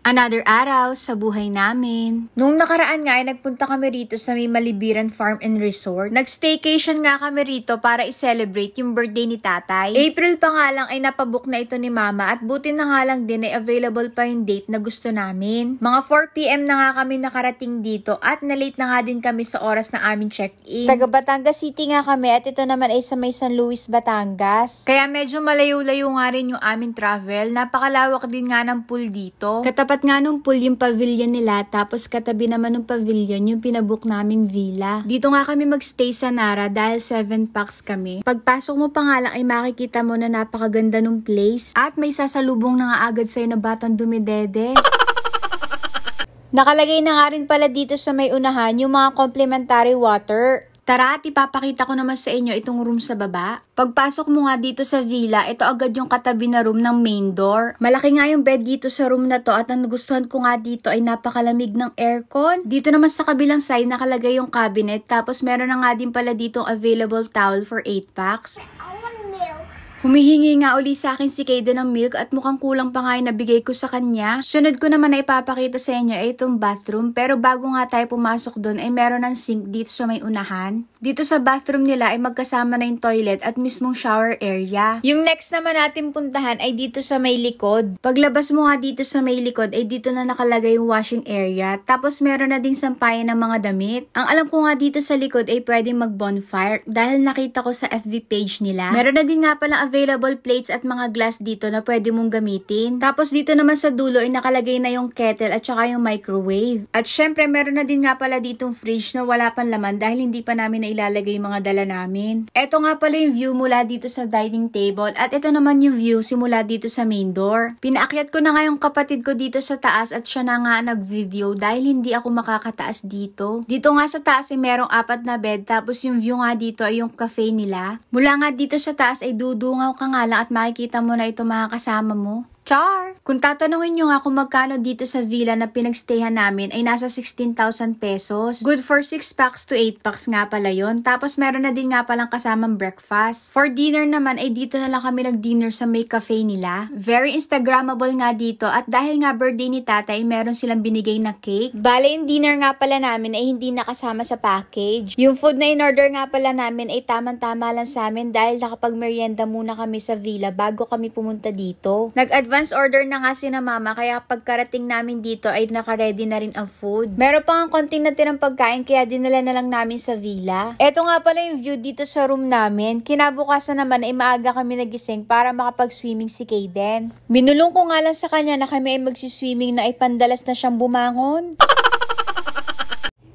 Another araw sa buhay namin. Nung nakaraan nga ay nagpunta kami rito sa may Malibiran Farm and Resort. Nag-staycation nga kami rito para i-celebrate yung birthday ni tatay. April pa nga lang ay napabook na ito ni mama at buti na nga lang din ay available pa yung date na gusto namin. Mga 4 PM na nga kami nakarating dito at na-late na nga din kami sa oras na aming check-in. Taga Batangas City nga kami at ito naman ay sa may San Luis, Batangas. Kaya medyo malayo-layo nga rin yung aming travel. Napakalawak din nga ng pool dito. Katapat nga nung pool yung pavilion nila, tapos katabi naman ng pavilion yung pinabook naming villa. Dito nga kami magstay sa Nara dahil 7 packs kami. Pagpasok mo pa nga lang ay makikita mo na napakaganda nung place at may sasalubong na nga agad sa'yo na batang dumidede. Nakalagay na nga rin pala dito sa may unahan yung mga complimentary water. Tara at ipapakita ko naman sa inyo itong room sa baba. Pagpasok mo nga dito sa villa, ito agad yung katabi na room ng main door. Malaki nga yung bed dito sa room na to at ang nagustuhan ko nga dito ay napakalamig ng aircon. Dito naman sa kabilang side nakalagay yung cabinet, tapos meron na nga din pala ditong available towel for 8 packs. Humihingi nga uli sa akin si Kaden ng milk at mukhang kulang pa nga yung nabigay ko sa kanya. Sunod ko naman na ipapakita sa inyo ay itong bathroom, pero bago nga tayo pumasok doon ay meron ng sink dito sa may unahan. Dito sa bathroom nila ay magkasama na yung toilet at mismong shower area. Yung next naman natin puntahan ay dito sa may likod. Paglabas mo nga dito sa may likod ay dito na nakalagay yung washing area, tapos meron na ding sampayan ng mga damit. Ang alam ko nga dito sa likod ay pwedeng mag-bonfire dahil nakita ko sa FB page nila. Meron na din nga palang available plates at mga glass dito na pwede mong gamitin. Tapos dito naman sa dulo ay nakalagay na yung kettle at saka yung microwave. At syempre meron na din nga pala ditong fridge na wala pang laman dahil hindi pa namin ilalagay yung mga dala namin. Ito nga pala yung view mula dito sa dining table at ito naman yung view simula dito sa main door. Pinaakyat ko na nga yung kapatid ko dito sa taas at siya na nga nag-video dahil hindi ako makakataas dito. Dito nga sa taas ay merong 4 na bed, tapos yung view nga dito ay yung cafe nila. Mula nga dito sa taas ay dudungaw ka nga lang at makikita mo na ito mga kasama mo. Char! Kung tatanungin nyo nga kung magkano dito sa villa na pinagstayhan namin ay nasa 16,000 pesos. Good for 6 packs to 8 packs nga pala yun. Tapos meron na din nga palang kasamang breakfast. For dinner naman ay dito na lang kami nag-dinner sa may cafe nila. Very Instagrammable nga dito at dahil nga birthday ni tatay meron silang binigay na cake. Bale yung dinner nga pala namin ay hindi nakasama sa package. Yung food na in-order nga pala namin ay tamang-tama lang sa amin dahil nakapag-merienda muna kami sa villa bago kami pumunta dito. Nag-advance order na nga si na mama kaya pagkarating namin dito ay naka-ready na rin ang food. Meron pa nga konting natirang pagkain kaya dinala na lang namin sa villa. Eto nga pala yung view dito sa room namin. Kinabukasan naman ay maaga kami nagising para makapag-swimming si Kaden. Binulong ko nga lang sa kanya na kami ay magsiswimming na ay pandalas na siyang bumangon.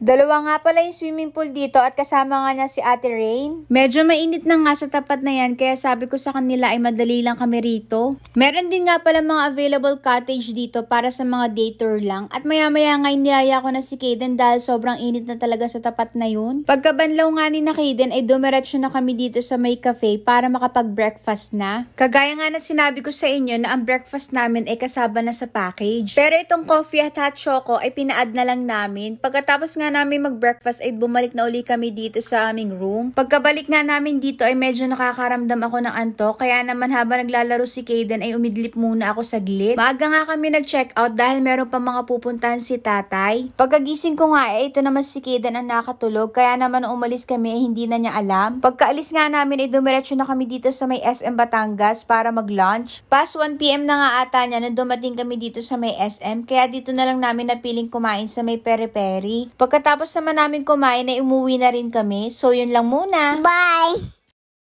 Dalawa nga pala yung swimming pool dito at kasama nga niya si Ate Rain. Medyo mainit na nga sa tapat na yan kaya sabi ko sa kanila ay madali lang kami rito. Meron din nga pala mga available cottage dito para sa mga day tour lang. At maya-maya nga iniyaya ko na si Kaden dahil sobrang init na talaga sa tapat na yun. Pagkabanlaw nga ni na Kaden ay dumiretso na kami dito sa may cafe para makapag-breakfast na. Kagaya nga na sinabi ko sa inyo na ang breakfast namin ay kasama na sa package. Pero itong coffee at hot choco ay pina-add na lang namin. Pagkatapos nga namin mag-breakfast ay bumalik na uli kami dito sa aming room. Pagkabalik nga namin dito ay medyo nakakaramdam ako ng antok, kaya naman habang naglalaro si Kaden ay umidlip muna ako saglit. Maaga nga kami nag-check out dahil meron pa mga pupuntahan si tatay. Pagkagising ko nga ito naman si Kaden ang nakatulog, kaya naman umalis kami ay hindi na niya alam. Pagkaalis nga namin ay dumiretso na kami dito sa may SM Batangas para mag-lunch. Past 1 PM na nga ata niya na dumating kami dito sa may SM, kaya dito na lang namin napiling kumain sa may peri-peri. Pagkatapos naman namin kumain ay umuwi na rin kami. So yun lang muna. Bye!